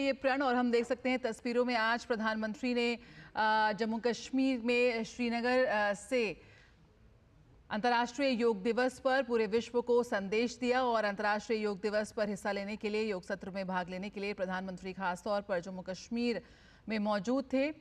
ये प्रण और हम देख सकते हैं तस्वीरों में आज प्रधानमंत्री ने जम्मू कश्मीर में श्रीनगर से अंतर्राष्ट्रीय योग दिवस पर पूरे विश्व को संदेश दिया और अंतर्राष्ट्रीय योग दिवस पर हिस्सा लेने के लिए, योग सत्र में भाग लेने के लिए प्रधानमंत्री खासतौर पर जम्मू कश्मीर में मौजूद थे।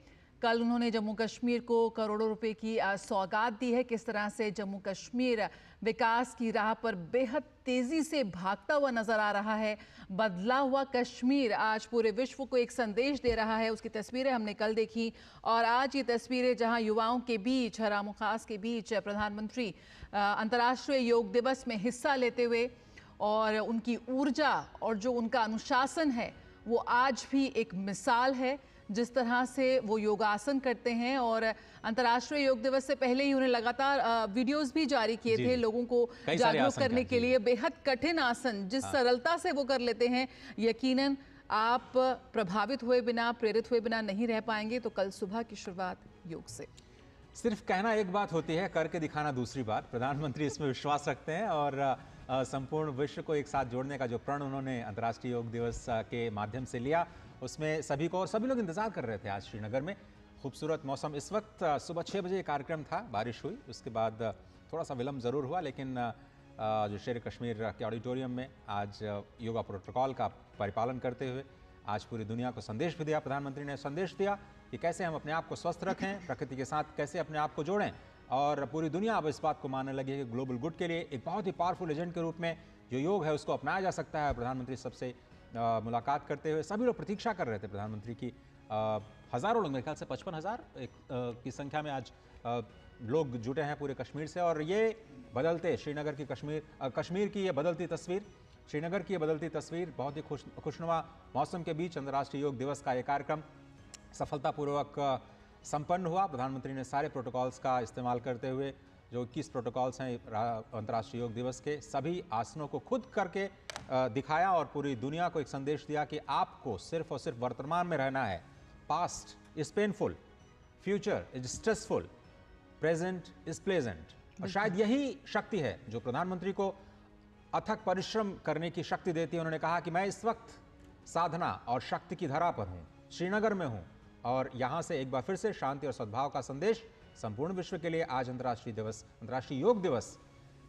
कल उन्होंने जम्मू कश्मीर को करोड़ों रुपए की सौगात दी है। किस तरह से जम्मू कश्मीर विकास की राह पर बेहद तेजी से भागता हुआ नजर आ रहा है। बदला हुआ कश्मीर आज पूरे विश्व को एक संदेश दे रहा है। उसकी तस्वीरें हमने कल देखी और आज ये तस्वीरें जहां युवाओं के बीच, हराम खास के बीच प्रधानमंत्री अंतर्राष्ट्रीय योग दिवस में हिस्सा लेते हुए और उनकी ऊर्जा और जो उनका अनुशासन है वो आज भी एक मिसाल है। जिस तरह से वो योगासन करते हैं और अंतर्राष्ट्रीय योग दिवस से पहले ही उन्हें लगातार वीडियोस भी जारी किए थे लोगों को जागरूक करने के लिए। बेहद कठिन आसन जिस सरलता से वो कर लेते हैं, यकीनन आप प्रभावित हुए बिना, प्रेरित हुए बिना नहीं रह पाएंगे। तो कल सुबह की शुरुआत योग से। सिर्फ कहना एक बात होती है, करके दिखाना दूसरी बात। प्रधानमंत्री इसमें विश्वास रखते हैं और संपूर्ण विश्व को एक साथ जोड़ने का जो प्रण उन्होंने अंतर्राष्ट्रीय योग दिवस के माध्यम से लिया, उसमें सभी को और सभी लोग इंतजार कर रहे थे। आज श्रीनगर में खूबसूरत मौसम, इस वक्त सुबह 6 बजे कार्यक्रम था, बारिश हुई, उसके बाद थोड़ा सा विलम्ब ज़रूर हुआ, लेकिन जो शेर कश्मीर के ऑडिटोरियम में आज योगा प्रोटोकॉल का परिपालन करते हुए आज पूरी दुनिया को संदेश भी दिया। प्रधानमंत्री ने संदेश दिया कि कैसे हम अपने आप को स्वस्थ रखें, प्रकृति के साथ कैसे अपने आप को जोड़ें, और पूरी दुनिया अब इस बात को मानने लगी है कि ग्लोबल गुड के लिए एक बहुत ही पावरफुल एजेंट के रूप में जो योग है उसको अपनाया जा सकता है। प्रधानमंत्री सबसे मुलाकात करते हुए सभी लोग प्रतीक्षा कर रहे थे प्रधानमंत्री की। हज़ारों लोग, मेरे ख्याल से 55,000 की संख्या में आज लोग जुटे हैं पूरे कश्मीर से। और ये बदलते श्रीनगर की कश्मीर की ये बदलती तस्वीर, श्रीनगर की ये बदलती तस्वीर, बहुत ही खुशनुमा मौसम के बीच अंतर्राष्ट्रीय योग दिवस का ये कार्यक्रम सफलतापूर्वक संपन्न हुआ। प्रधानमंत्री ने सारे प्रोटोकॉल्स का इस्तेमाल करते हुए, जो 21 प्रोटोकॉल्स हैं अंतर्राष्ट्रीय योग दिवस के, सभी आसनों को खुद करके दिखाया और पूरी दुनिया को एक संदेश दिया कि आपको सिर्फ और सिर्फ वर्तमान में रहना है। Past is painful, future is stressful, present is pleasant. और शायद यही शक्ति है जो प्रधानमंत्री को अथक परिश्रम करने की शक्ति देती है। उन्होंने कहा कि मैं इस वक्त साधना और शक्ति की धरा पर हूँ, श्रीनगर में हूँ, और यहाँ से एक बार फिर से शांति और सद्भाव का संदेश संपूर्ण विश्व के लिए आज अंतर्राष्ट्रीय योग दिवस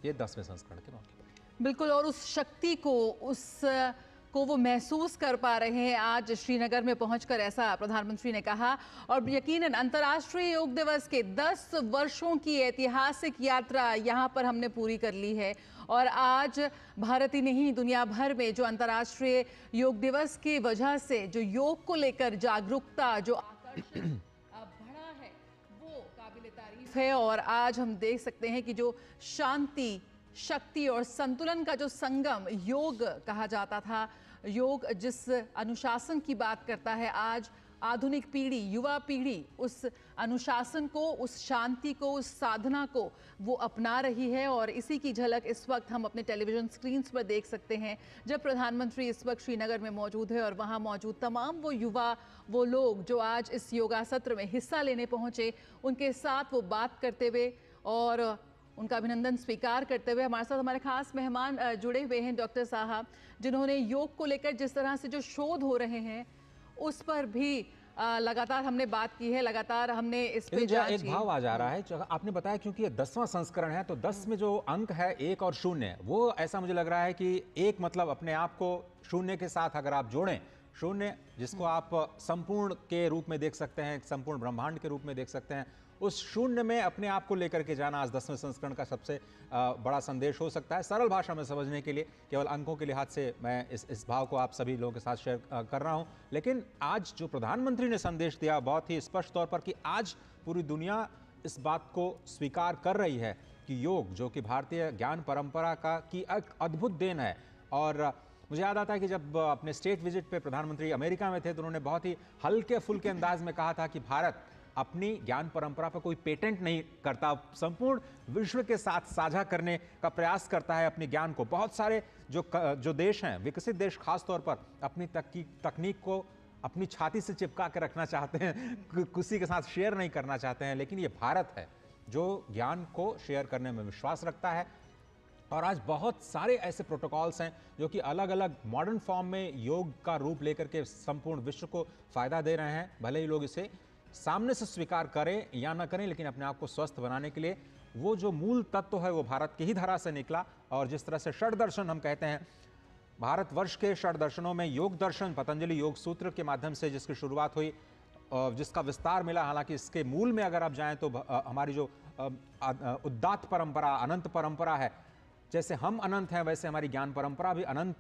ये 10वें संस्करण के मौके पर। बिल्कुल, और उस शक्ति को वो महसूस कर पा रहे हैं आज श्रीनगर में पहुंचकर, ऐसा प्रधानमंत्री ने कहा। और यकीनन अंतर्राष्ट्रीय योग दिवस के 10 वर्षों की ऐतिहासिक यात्रा यहाँ पर हमने पूरी कर ली है। और आज भारत ही नहीं, दुनिया भर में जो अंतर्राष्ट्रीय योग दिवस की वजह से जो योग को लेकर जागरूकता, जो आकर्षण बढ़ा है, वो काबिल तारीफ है। और आज हम देख सकते हैं कि जो शांति, शक्ति और संतुलन का जो संगम योग कहा जाता था, योग जिस अनुशासन की बात करता है, आज आधुनिक पीढ़ी, युवा पीढ़ी उस अनुशासन को, उस शांति को, उस साधना को वो अपना रही है। और इसी की झलक इस वक्त हम अपने टेलीविजन स्क्रीन्स पर देख सकते हैं, जब प्रधानमंत्री इस वक्त श्रीनगर में मौजूद है और वहाँ मौजूद तमाम वो युवा, वो लोग जो आज इस योगा सत्र में हिस्सा लेने पहुँचे, उनके साथ वो बात करते हुए और उनका अभिनंदन स्वीकार करते हुए। हमारे साथ हमारे खास मेहमान जुड़े हुए हैं, डॉक्टर साहब, जिन्होंने योग को लेकर जिस तरह से जो शोध हो रहे हैं उस पर भी लगातार हमने बात की है, लगातार हमने इस पे जांच एक भाव आ जा रहा है। आपने बताया क्योंकि ये 10वां संस्करण है, तो 10 में जो अंक है 1 और 0, वो ऐसा मुझे लग रहा है कि 1 मतलब अपने आप को 0 के साथ अगर आप जोड़ें, 0 जिसको आप संपूर्ण के रूप में देख सकते हैं, संपूर्ण ब्रह्मांड के रूप में देख सकते हैं, उस 0 में अपने आप को लेकर के जाना आज 10वें संस्करण का सबसे बड़ा संदेश हो सकता है। सरल भाषा में समझने के लिए, केवल अंकों के लिहाज से मैं इस भाव को आप सभी लोगों के साथ शेयर कर रहा हूं। लेकिन आज जो प्रधानमंत्री ने संदेश दिया बहुत ही स्पष्ट तौर पर कि आज पूरी दुनिया इस बात को स्वीकार कर रही है कि योग, जो कि भारतीय ज्ञान परंपरा की एक अद्भुत देन है। और मुझे याद आता है कि जब अपने स्टेट विजिट पे प्रधानमंत्री अमेरिका में थे, तो उन्होंने बहुत ही हल्के फुल्के अंदाज में कहा था कि भारत अपनी ज्ञान परंपरा पर कोई पेटेंट नहीं करता, संपूर्ण विश्व के साथ साझा करने का प्रयास करता है अपने ज्ञान को। बहुत सारे जो देश हैं, विकसित देश खास तौर पर, अपनी तकनीक को अपनी छाती से चिपका के रखना चाहते हैं, किसी के साथ शेयर नहीं करना चाहते हैं। लेकिन ये भारत है जो ज्ञान को शेयर करने में विश्वास रखता है, और आज बहुत सारे ऐसे प्रोटोकॉल्स हैं जो कि अलग अलग मॉडर्न फॉर्म में योग का रूप लेकर के संपूर्ण विश्व को फायदा दे रहे हैं। भले ही लोग इसे सामने से स्वीकार करें या ना करें, लेकिन अपने आप को स्वस्थ बनाने के लिए वो जो मूल तत्व है वो भारत की ही धरा से निकला। और जिस तरह से षड दर्शन हम कहते हैं, भारतवर्ष के षड दर्शनों में योग दर्शन पतंजलि योग सूत्र के माध्यम से जिसकी शुरुआत हुई, जिसका विस्तार मिला, हालांकि इसके मूल में अगर आप जाएं तो हमारी जो उदात्त परंपरा, अनंत परंपरा है, जैसे हम अनंत हैं वैसे हमारी ज्ञान परंपरा भी अनंत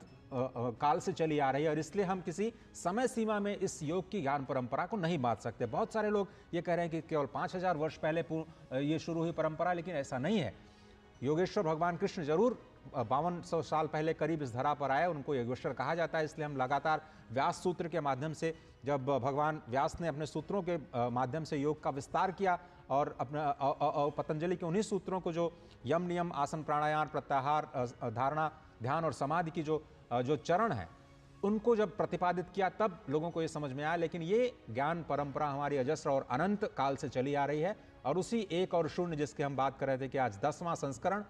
काल से चली आ रही है। और इसलिए हम किसी समय सीमा में इस योग की ज्ञान परंपरा को नहीं बांट सकते। बहुत सारे लोग ये कह रहे हैं कि केवल 5000 वर्ष पहले ये शुरू हुई परंपरा, लेकिन ऐसा नहीं है। योगेश्वर भगवान कृष्ण जरूर 5200 साल पहले करीब इस धरा पर आए, उनको योगेश्वर कहा जाता है। इसलिए हम लगातार व्यास सूत्र के माध्यम से, जब भगवान व्यास ने अपने सूत्रों के माध्यम से योग का विस्तार किया और अपना पतंजलि के उन्हीं सूत्रों को जो यम नियम आसन प्राणायाम प्रत्याहार धारणा ध्यान और समाधि की जो चरण है उनको जब प्रतिपादित किया, तब लोगों को ये समझ में आया। लेकिन ये ज्ञान परंपरा हमारी अजस्र और अनंत काल से चली आ रही है। और उसी एक और शून्य जिसकी हम बात कर रहे थे कि आज 10वां संस्करण,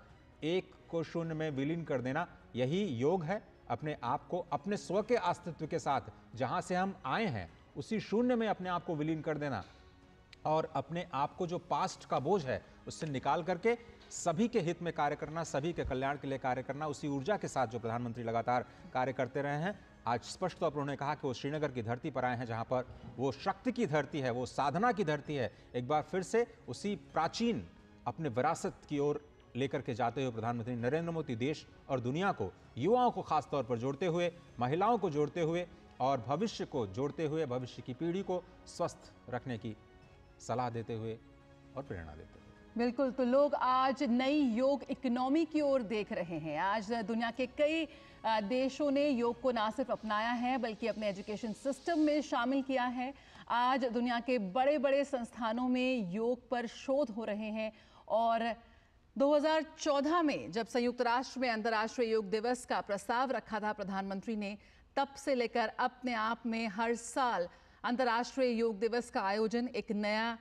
एक को शून्य में विलीन कर देना, यही योग है। अपने आप को अपने स्व के अस्तित्व के साथ, जहां से हम आए हैं उसी शून्य में अपने आप को विलीन कर देना और अपने आप को जो पास्ट का बोझ है उससे निकाल करके सभी के हित में कार्य करना, सभी के कल्याण के लिए कार्य करना, उसी ऊर्जा के साथ जो प्रधानमंत्री लगातार कार्य करते रहे हैं। आज स्पष्ट तौर पर उन्होंने कहा कि वो श्रीनगर की धरती पर आए हैं, जहां पर वो शक्ति की धरती है, वो साधना की धरती है। एक बार फिर से उसी प्राचीन अपने विरासत की ओर लेकर के जाते हुए प्रधानमंत्री नरेंद्र मोदी देश और दुनिया को, युवाओं को खास तौर पर जोड़ते हुए, महिलाओं को जोड़ते हुए और भविष्य को जोड़ते हुए, भविष्य की पीढ़ी को स्वस्थ रखने की सलाह देते हुए और प्रेरणा देते हुए। बिल्कुल, तो लोग आज नई योग इकोनॉमी की ओर देख रहे हैं। आज दुनिया के कई देशों ने योग को ना सिर्फ अपनाया है बल्कि अपने एजुकेशन सिस्टम में शामिल किया है। आज दुनिया के बड़े बड़े संस्थानों में योग पर शोध हो रहे हैं। और 2014 में जब संयुक्त राष्ट्र में अंतर्राष्ट्रीय योग दिवस का प्रस्ताव रखा था प्रधानमंत्री ने, तब से लेकर अपने आप में हर साल अंतर्राष्ट्रीय योग दिवस का आयोजन एक नया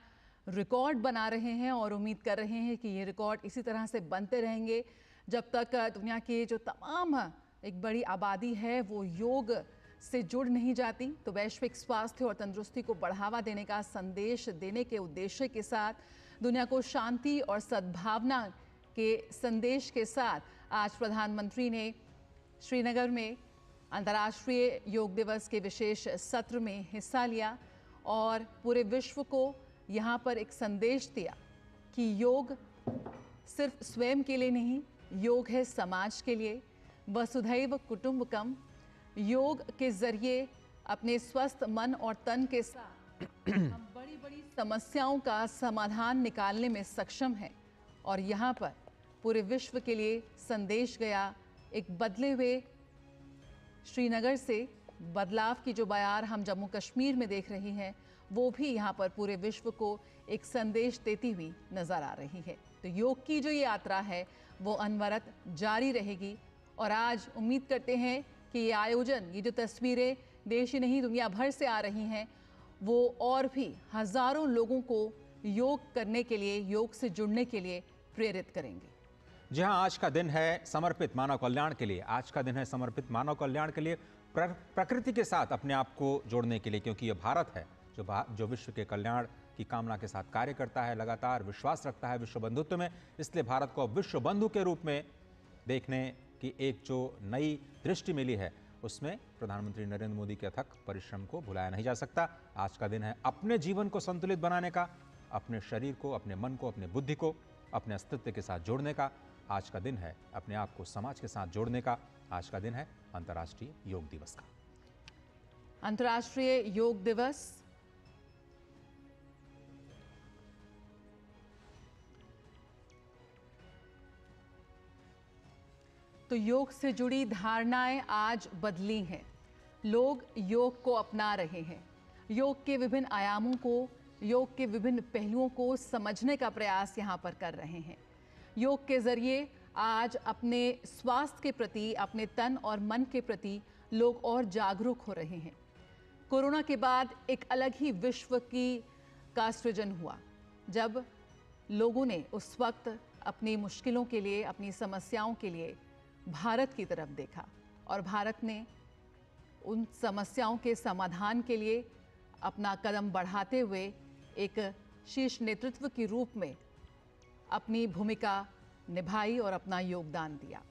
रिकॉर्ड बना रहे हैं और उम्मीद कर रहे हैं कि ये रिकॉर्ड इसी तरह से बनते रहेंगे जब तक दुनिया की जो तमाम एक बड़ी आबादी है वो योग से जुड़ नहीं जाती। तो वैश्विक स्वास्थ्य और तंदुरुस्ती को बढ़ावा देने का संदेश देने के उद्देश्य के साथ, दुनिया को शांति और सद्भावना के संदेश के साथ आज प्रधानमंत्री ने श्रीनगर में अंतर्राष्ट्रीय योग दिवस के विशेष सत्र में हिस्सा लिया और पूरे विश्व को यहाँ पर एक संदेश दिया कि योग सिर्फ स्वयं के लिए नहीं, योग है समाज के लिए। वसुधैव कुटुंबकम। योग के जरिए अपने स्वस्थ मन और तन के साथ हम बड़ी बड़ी समस्याओं का समाधान निकालने में सक्षम हैं। और यहाँ पर पूरे विश्व के लिए संदेश गया एक बदले हुए श्रीनगर से। बदलाव की जो बयार हम जम्मू कश्मीर में देख रहे हैं वो भी यहाँ पर पूरे विश्व को एक संदेश देती हुई नजर आ रही है। तो योग की जो ये यात्रा है वो अनवरत जारी रहेगी। और आज उम्मीद करते हैं कि ये आयोजन, ये जो तस्वीरें देश ही नहीं दुनिया भर से आ रही हैं, वो और भी हजारों लोगों को योग करने के लिए, योग से जुड़ने के लिए प्रेरित करेंगे। जी हाँ, आज का दिन है समर्पित मानव कल्याण के लिए। आज का दिन है समर्पित मानव कल्याण के लिए, प्रकृति के साथ अपने आप को जोड़ने के लिए, क्योंकि ये भारत है जो विश्व के कल्याण की कामना के साथ कार्य करता है, लगातार विश्वास रखता है विश्व बंधुत्व में। इसलिए भारत को अब विश्व बंधु के रूप में देखने की एक जो नई दृष्टि मिली है, उसमें प्रधानमंत्री नरेंद्र मोदी के अथक परिश्रम को भुलाया नहीं जा सकता। आज का दिन है अपने जीवन को संतुलित बनाने का, अपने शरीर को, अपने मन को, अपने बुद्धि को अपने अस्तित्व के साथ जोड़ने का। आज का दिन है अपने आप को समाज के साथ जोड़ने का। आज का दिन है अंतर्राष्ट्रीय योग दिवस का। अंतर्राष्ट्रीय योग दिवस तो योग से जुड़ी धारणाएं आज बदली हैं। लोग योग को अपना रहे हैं। योग के विभिन्न आयामों को, योग के विभिन्न पहलुओं को समझने का प्रयास यहाँ पर कर रहे हैं। योग के जरिए आज अपने स्वास्थ्य के प्रति, अपने तन और मन के प्रति लोग और जागरूक हो रहे हैं। कोरोना के बाद एक अलग ही विश्व का सृजन हुआ, जब लोगों ने उस वक्त अपनी मुश्किलों के लिए, अपनी समस्याओं के लिए भारत की तरफ देखा और भारत ने उन समस्याओं के समाधान के लिए अपना कदम बढ़ाते हुए एक शीर्ष नेतृत्व के रूप में अपनी भूमिका निभाई और अपना योगदान दिया।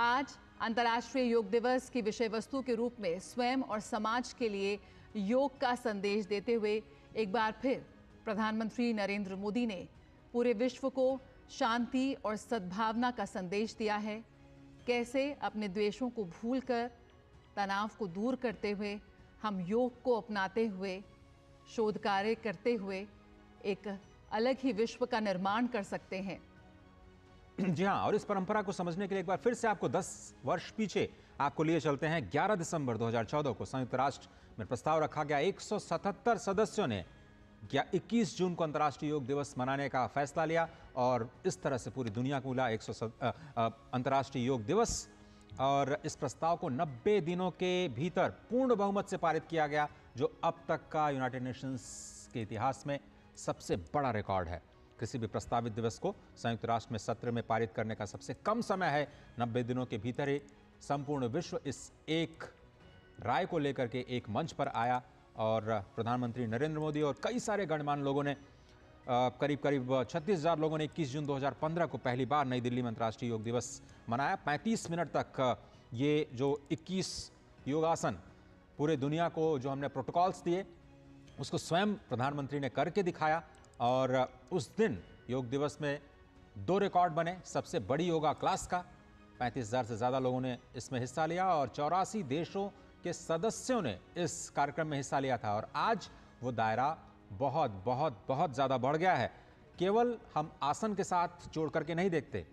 आज अंतर्राष्ट्रीय योग दिवस की विषय वस्तु के रूप में स्वयं और समाज के लिए योग का संदेश देते हुए एक बार फिर प्रधानमंत्री नरेंद्र मोदी ने पूरे विश्व को शांति और सद्भावना का संदेश दिया है। कैसे अपने द्वेषों को भूलकर तनाव को दूर करते हुए हम योग को अपनाते हुए, शोध कार्य करते हुए एक अलग ही विश्व का निर्माण कर सकते हैं। जी हाँ, और इस परंपरा को समझने के लिए एक बार फिर से आपको 10 वर्ष पीछे आपको लिए चलते हैं। 11 दिसंबर 2014 को संयुक्त राष्ट्र में प्रस्ताव रखा गया। 177 सदस्यों ने 21 जून को अंतर्राष्ट्रीय योग दिवस मनाने का फैसला लिया और इस तरह से पूरी दुनिया को मिला अंतर्राष्ट्रीय योग दिवस। और इस प्रस्ताव को 90 दिनों के भीतर पूर्ण बहुमत से पारित किया गया, जो अब तक का यूनाइटेड नेशंस के इतिहास में सबसे बड़ा रिकॉर्ड है। किसी भी प्रस्तावित दिवस को संयुक्त राष्ट्र में सत्र में पारित करने का सबसे कम समय है। 90 दिनों के भीतर ही संपूर्ण विश्व इस एक राय को लेकर के एक मंच पर आया और प्रधानमंत्री नरेंद्र मोदी और कई सारे गणमान्य लोगों ने करीब 36,000 लोगों ने 21 जून 2015 को पहली बार नई दिल्ली में अंतर्राष्ट्रीय योग दिवस मनाया। 35 मिनट तक ये जो 21 योगासन पूरे दुनिया को जो हमने प्रोटोकॉल्स दिए उसको स्वयं प्रधानमंत्री ने करके दिखाया। और उस दिन योग दिवस में 2 रिकॉर्ड बने। सबसे बड़ी योगा क्लास का 35,000 से ज़्यादा लोगों ने इसमें हिस्सा लिया और 84 देशों के सदस्यों ने इस कार्यक्रम में हिस्सा लिया था। और आज वो दायरा बहुत बहुत बहुत ज़्यादा बढ़ गया है। केवल हम आसन के साथ जोड़ करके नहीं देखते,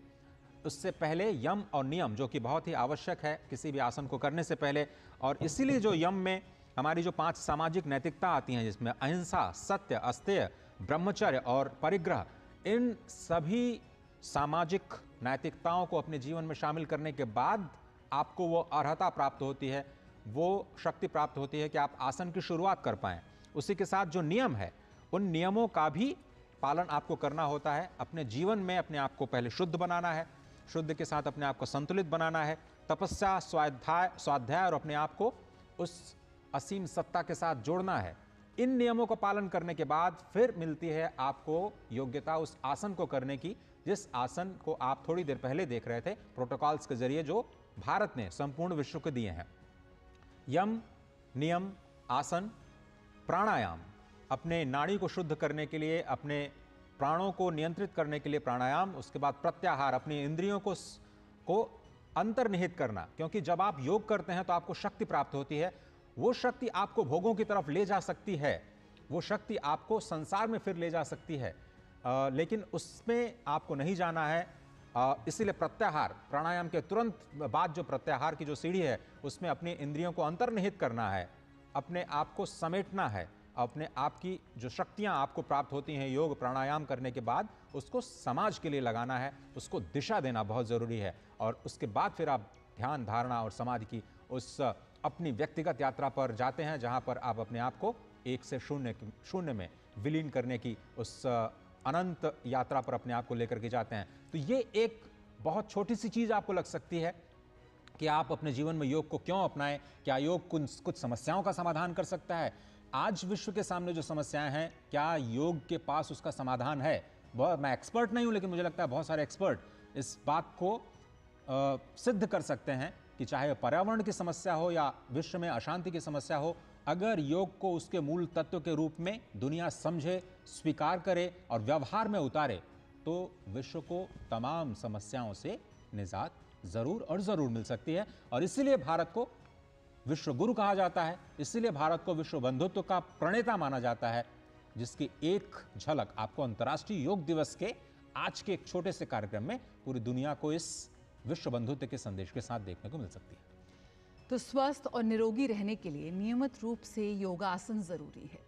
उससे पहले यम और नियम, जो कि बहुत ही आवश्यक है किसी भी आसन को करने से पहले। और इसीलिए जो यम में हमारी जो 5 सामाजिक नैतिकता आती हैं, जिसमें अहिंसा, सत्य, अस्तेय, ब्रह्मचर्य और परिग्रह, इन सभी सामाजिक नैतिकताओं को अपने जीवन में शामिल करने के बाद आपको वो अर्हता प्राप्त होती है, वो शक्ति प्राप्त होती है कि आप आसन की शुरुआत कर पाएं। उसी के साथ जो नियम है, उन नियमों का भी पालन आपको करना होता है। अपने जीवन में अपने आप को पहले शुद्ध बनाना है, शुद्ध के साथ अपने आप को संतुलित बनाना है, तपस्या, स्वाध्याय और अपने आप को उस असीम सत्ता के साथ जोड़ना है। इन नियमों का पालन करने के बाद फिर मिलती है आपको योग्यता उस आसन को करने की, जिस आसन को आप थोड़ी देर पहले देख रहे थे प्रोटोकॉल्स के जरिए जो भारत ने संपूर्ण विश्व को दिए हैं। यम, नियम, आसन, प्राणायाम, अपने नाड़ी को शुद्ध करने के लिए, अपने प्राणों को नियंत्रित करने के लिए प्राणायाम, उसके बाद प्रत्याहार, अपनी इंद्रियों को अंतर्निहित करना, क्योंकि जब आप योग करते हैं तो आपको शक्ति प्राप्त होती है। वो शक्ति आपको भोगों की तरफ ले जा सकती है, वो शक्ति आपको संसार में फिर ले जा सकती है, लेकिन उसमें आपको नहीं जाना है। इसीलिए प्रत्याहार, प्राणायाम के तुरंत बाद जो प्रत्याहार की जो सीढ़ी है, उसमें अपनी इंद्रियों को अंतर्निहित करना है, अपने आप को समेटना है, अपने आप की जो शक्तियां आपको प्राप्त होती हैं योग प्राणायाम करने के बाद, उसको समाज के लिए लगाना है, उसको दिशा देना बहुत ज़रूरी है। और उसके बाद फिर आप ध्यान, धारणा और समाधि की उस अपनी व्यक्तिगत यात्रा पर जाते हैं, जहां पर आप अपने आप को 1 से 0 में विलीन करने की उस अनंत यात्रा पर अपने आप को लेकर के जाते हैं। तो ये एक बहुत छोटी सी चीज़ आपको लग सकती है कि आप अपने जीवन में योग को क्यों अपनाएं। क्या योग कुछ समस्याओं का समाधान कर सकता है? आज विश्व के सामने जो समस्याएं हैं, क्या योग के पास उसका समाधान है? मैं एक्सपर्ट नहीं हूं, लेकिन मुझे लगता है बहुत सारे एक्सपर्ट इस बात को सिद्ध कर सकते हैं कि चाहे पर्यावरण की समस्या हो या विश्व में अशांति की समस्या हो, अगर योग को उसके मूल तत्व के रूप में दुनिया समझे, स्वीकार करे और व्यवहार में उतारे, तो विश्व को तमाम समस्याओं से निजात जरूर और जरूर मिल सकती है। और इसीलिए भारत को विश्व गुरु कहा जाता है, इसीलिए भारत को विश्व बंधुत्व का प्रणेता माना जाता है, जिसकी एक झलक आपको अंतर्राष्ट्रीय योग दिवस के आज के एक छोटे से कार्यक्रम में पूरी दुनिया को इस विश्व बंधुत्व के संदेश के साथ देखने को मिल सकती है। तो स्वस्थ और निरोगी रहने के लिए नियमित रूप से योगासन जरूरी है।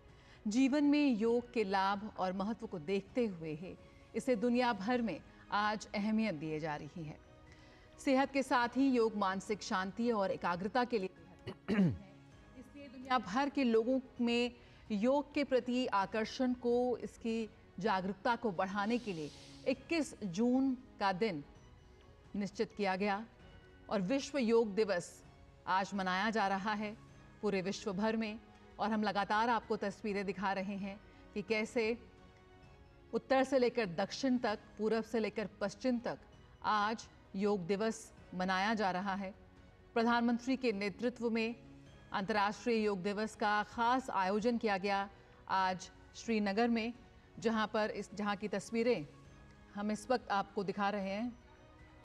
जीवन में योग के लाभ और महत्व को देखते हुए ही इसे दुनिया भर में आज अहमियत दी जा रही है। सेहत के साथ ही योग मानसिक शांति और एकाग्रता के लिए इसलिए दुनिया भर के लोगों में योग के प्रति आकर्षण को, इसकी जागरूकता को बढ़ाने के लिए 21 जून का दिन निश्चित किया गया और विश्व योग दिवस आज मनाया जा रहा है पूरे विश्व भर में। और हम लगातार आपको तस्वीरें दिखा रहे हैं कि कैसे उत्तर से लेकर दक्षिण तक, पूरब से लेकर पश्चिम तक आज योग दिवस मनाया जा रहा है। प्रधानमंत्री के नेतृत्व में अंतर्राष्ट्रीय योग दिवस का खास आयोजन किया गया आज श्रीनगर में, जहां की तस्वीरें हम इस वक्त आपको दिखा रहे हैं।